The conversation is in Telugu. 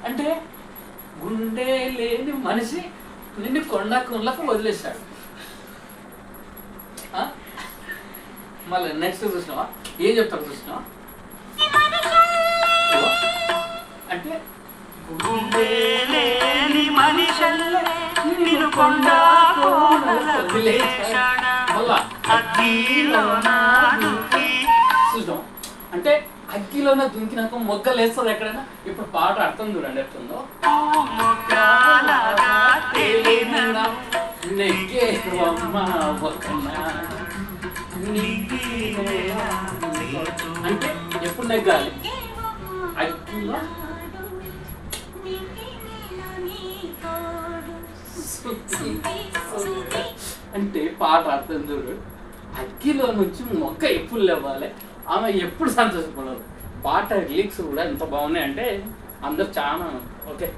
అంటే గుండె లేని మనిషి నిన్ను కొండ కుండలకు వదిలేశాడు. మళ్ళీ నెక్స్ట్ చూసినావా ఏం చెప్తారు చూసినావా అంటే గుండె లేని మనిషి నిన్ను కొండ కుండలకు వదిలేశాడు. మళ్ళా చూసినావా అంటే అగ్గిలోనే దుంకినాక మొగ్గలు వేస్తుంది ఎక్కడైనా. ఇప్పుడు పాట అర్థం చూడండి ఎట్లుందో. అంటే ఎప్పుడు నెగ్గాలి అగ్గిలో. అంటే పాట అర్థం చూడు. అగ్గిలో నుంచి మొక్క ఎప్పుడు లేవాలి, ఆమె ఎప్పుడు సంతోషపడదు. పాట లిరిక్స్ కూడా ఎంత బాగున్నాయి అంటే అందరు చాలా ఓకే.